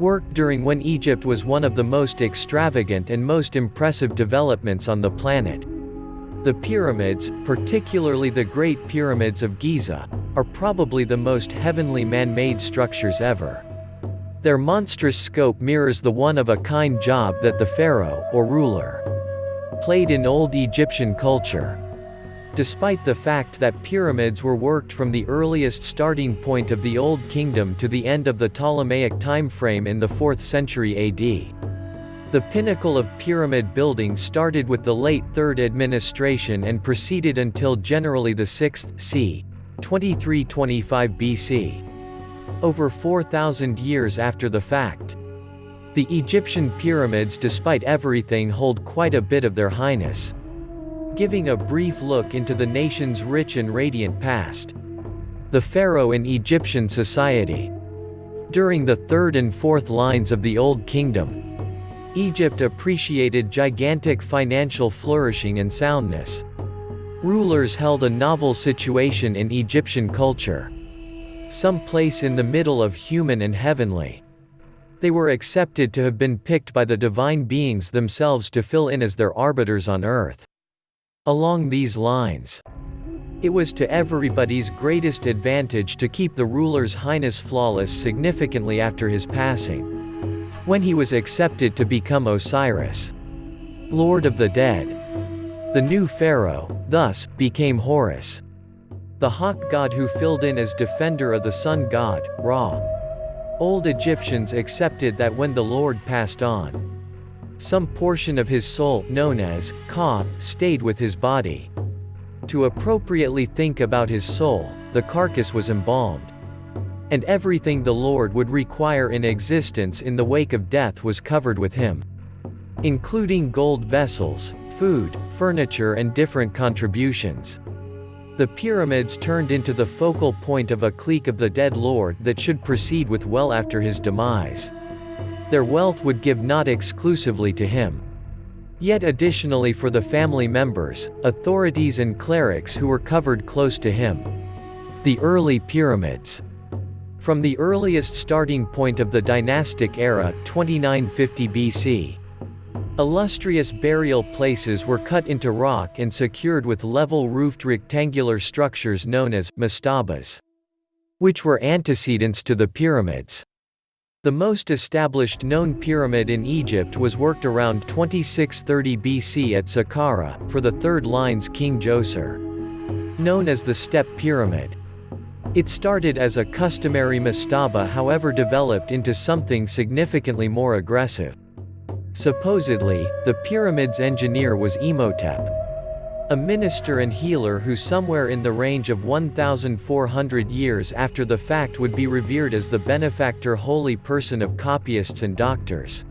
worked during when Egypt was one of the most extravagant and most impressive developments on the planet. The pyramids, particularly the Great Pyramids of Giza, are probably the most heavenly man-made structures ever. Their monstrous scope mirrors the one-of-a-kind job that the pharaoh, or ruler, played in old Egyptian culture. Despite the fact that pyramids were worked from the earliest starting point of the Old Kingdom to the end of the Ptolemaic timeframe in the 4th century AD. The pinnacle of pyramid building started with the late 3rd administration and proceeded until generally the 6th, c. 2325 BC. Over 4,000 years after the fact. The Egyptian pyramids, despite everything, hold quite a bit of their highness. Giving a brief look into the nation's rich and radiant past. The pharaoh in Egyptian society. During the 3rd and 4th lines of the Old Kingdom, Egypt appreciated gigantic financial flourishing and soundness. Rulers held a novel situation in Egyptian culture. Some place in the middle of human and heavenly. They were accepted to have been picked by the divine beings themselves to fill in as their arbiters on earth. Along these lines, it was to everybody's greatest advantage to keep the ruler's highness flawless significantly after his passing, when he was accepted to become Osiris, Lord of the Dead. The new pharaoh, thus, became Horus, the hawk god who filled in as defender of the sun god, Ra. Old Egyptians accepted that when the Lord passed on, some portion of his soul, known as Ka, stayed with his body. To appropriately think about his soul, the carcass was embalmed. And everything the Lord would require in existence in the wake of death was covered with him, including gold vessels, food, furniture, and different contributions. The pyramids turned into the focal point of a clique of the dead Lord that should proceed with well after his demise. Their wealth would give not exclusively to him, yet additionally for the family members, authorities and clerics who were covered close to him. The early pyramids. From the earliest starting point of the dynastic era, 2950 BC, illustrious burial places were cut into rock and secured with level-roofed rectangular structures known as mastabas, which were antecedents to the pyramids. The most established known pyramid in Egypt was worked around 2630 BC at Saqqara, for the 3rd line's King Djoser, known as the Step Pyramid. It started as a customary mastaba, however developed into something significantly more aggressive. Supposedly, the pyramid's engineer was Imhotep, a minister and healer who somewhere in the range of 1,400 years after the fact would be revered as the benefactor holy person of copyists and doctors.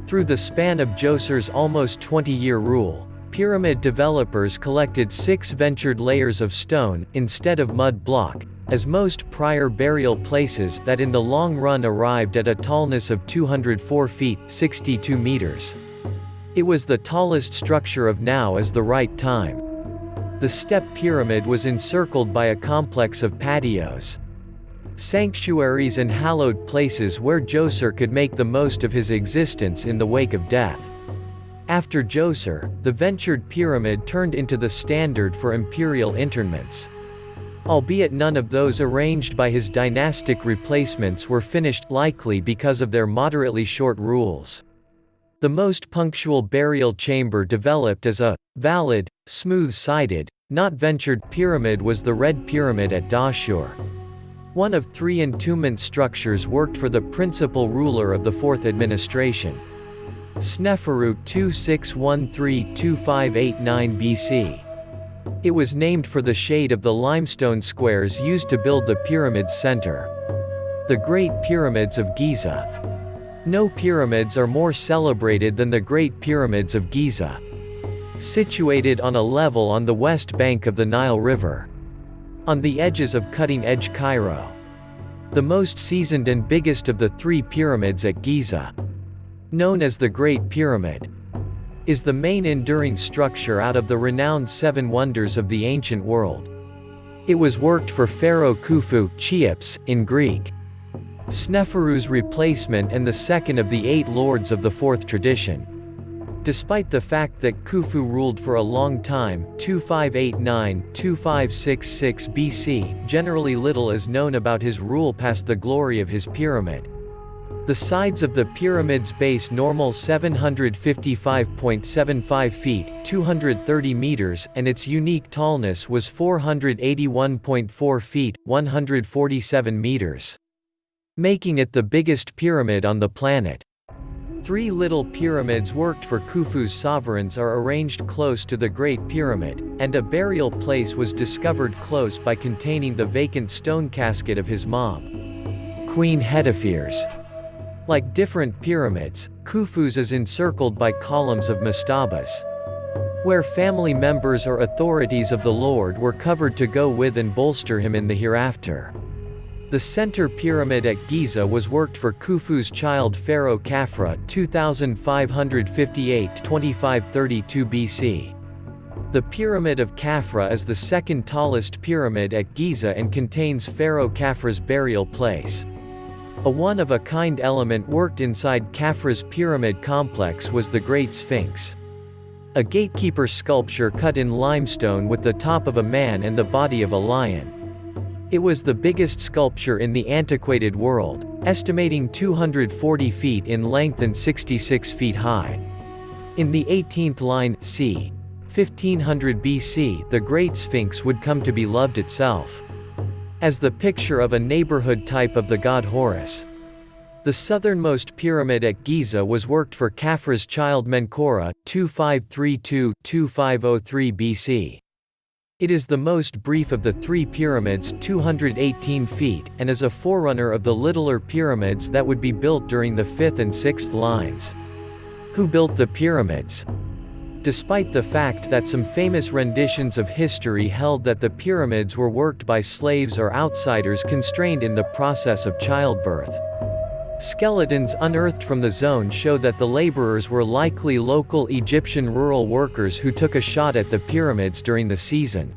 Through the span of Djoser's almost 20-year rule, pyramid developers collected 6 ventured layers of stone, instead of mud block, as most prior burial places that in the long run arrived at a tallness of 204 feet, 62 meters. It was the tallest structure of now as the right time. The step pyramid was encircled by a complex of patios, sanctuaries and hallowed places where Djoser could make the most of his existence in the wake of death. After Djoser, the ventured pyramid turned into the standard for imperial interments. Albeit none of those arranged by his dynastic replacements were finished, likely because of their moderately short rules. The most punctual burial chamber developed as a valid, smooth-sided, not ventured pyramid was the Red Pyramid at Dashur. One of 3 entombment structures worked for the principal ruler of the 4th administration, Sneferu 2613-2589 BC. It was named for the shade of the limestone squares used to build the pyramid's center. The Great Pyramids of Giza. No pyramids are more celebrated than the Great Pyramids of Giza, situated on a level on the west bank of the Nile River, on the edges of cutting-edge Cairo. The most seasoned and biggest of the 3 pyramids at Giza, known as the Great Pyramid, is the main enduring structure out of the renowned 7 wonders of the ancient world. It was worked for Pharaoh Khufu, Cheops, in Greek. Sneferu's replacement and the second of the 8 lords of the 4th tradition. Despite the fact that Khufu ruled for a long time, 2589–2566 BC, generally little is known about his rule past the glory of his pyramid. The sides of the pyramid's base normal 755.75 feet, 230 meters, and its unique tallness was 481.4 feet, 147 meters. Making it the biggest pyramid on the planet. 3 little pyramids worked for Khufu's sovereigns are arranged close to the Great Pyramid, and a burial place was discovered close by containing the vacant stone casket of his mom, Queen Hetepheres. Like different pyramids, Khufu's is encircled by columns of mastabas, where family members or authorities of the Lord were covered to go with and bolster him in the hereafter. The center pyramid at Giza was worked for Khufu's child pharaoh Khafra, 2558–2532 BC. The Pyramid of Khafra is the second tallest pyramid at Giza and contains pharaoh Khafra's burial place. A one-of-a-kind element worked inside Khafra's pyramid complex was the Great Sphinx, a gatekeeper sculpture cut in limestone with the top of a man and the body of a lion. It was the biggest sculpture in the antiquated world, estimating 240 feet in length and 66 feet high. In the 18th line, c. 1500 BC, the Great Sphinx would come to be loved itself as the picture of a neighborhood type of the god Horus. The southernmost pyramid at Giza was worked for Khafra's child Menkaura, 2532–2503 BC. It is the most brief of the 3 pyramids, 218 feet, and is a forerunner of the littler pyramids that would be built during the 5th and 6th lines. Who built the pyramids? Despite the fact that some famous renditions of history held that the pyramids were worked by slaves or outsiders constrained in the process of childbirth. Skeletons unearthed from the zone show that the laborers were likely local Egyptian rural workers who took a shot at the pyramids during the season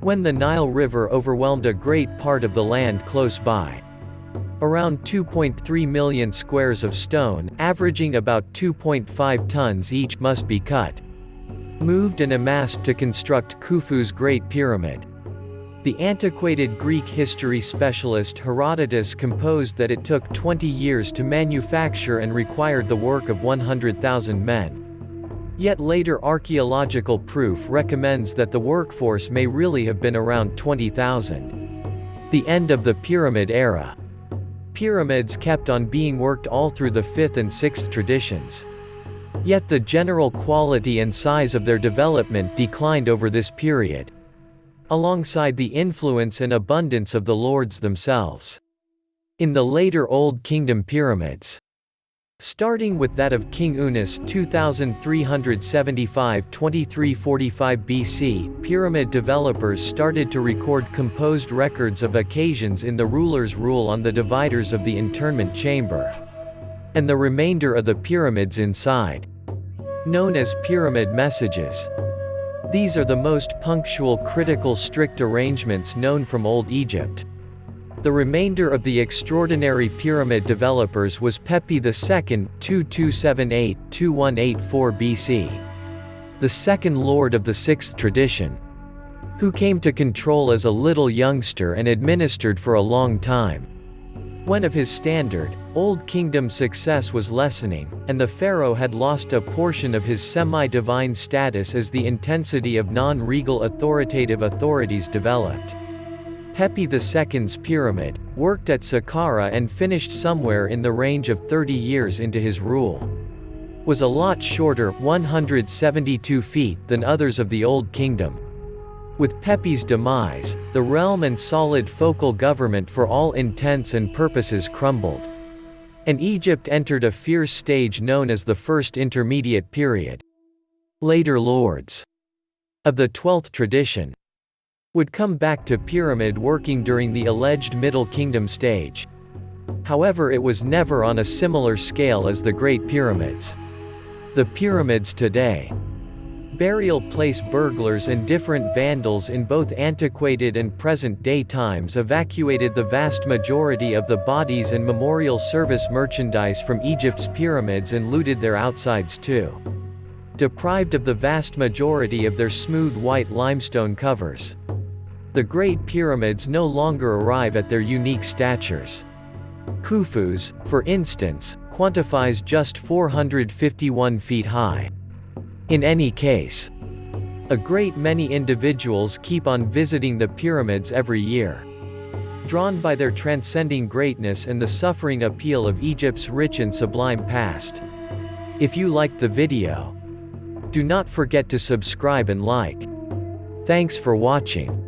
when the Nile River overwhelmed a great part of the land close by. Around 2.3 million squares of stone, averaging about 2.5 tons each, must be cut, moved and amassed to construct Khufu's Great Pyramid. The antiquated Greek history specialist Herodotus composed that it took 20 years to manufacture and required the work of 100,000 men. Yet later archaeological proof recommends that the workforce may really have been around 20,000. The end of the Pyramid era. Pyramids kept on being worked all through the 5th and 6th traditions. Yet the general quality and size of their development declined over this period, alongside the influence and abundance of the lords themselves. In the later Old Kingdom pyramids, starting with that of King Unas 2375–2345 BC, pyramid developers started to record composed records of occasions in the ruler's rule on the dividers of the internment chamber and the remainder of the pyramids inside, known as pyramid messages. These are the most punctual, critical, strict arrangements known from Old Egypt. The remainder of the extraordinary pyramid developers was Pepi II, 2278–2184 BC, the second lord of the 6th tradition, who came to control as a little youngster and administered for a long time. When of his standard, Old Kingdom success was lessening, and the pharaoh had lost a portion of his semi-divine status as the intensity of non-regal authoritative authorities developed. Pepi II's pyramid, worked at Saqqara and finished somewhere in the range of 30 years into his rule, was a lot shorter, 172 feet, than others of the Old Kingdom. With Pepi's demise, the realm and solid focal government for all intents and purposes crumbled, and Egypt entered a fierce stage known as the First Intermediate Period. Later lords of the 12th tradition would come back to pyramid working during the alleged Middle Kingdom stage. However, it was never on a similar scale as the Great Pyramids. The pyramids today. Burial place burglars and different vandals in both antiquated and present-day times evacuated the vast majority of the bodies and memorial service merchandise from Egypt's pyramids and looted their outsides too. Deprived of the vast majority of their smooth white limestone covers, the Great Pyramids no longer arrive at their unique statures. Khufu's, for instance, quantifies just 451 feet high. In any case, a great many individuals keep on visiting the pyramids every year, drawn by their transcending greatness and the suffering appeal of Egypt's rich and sublime past. If you liked the video, do not forget to subscribe and like. Thanks for watching.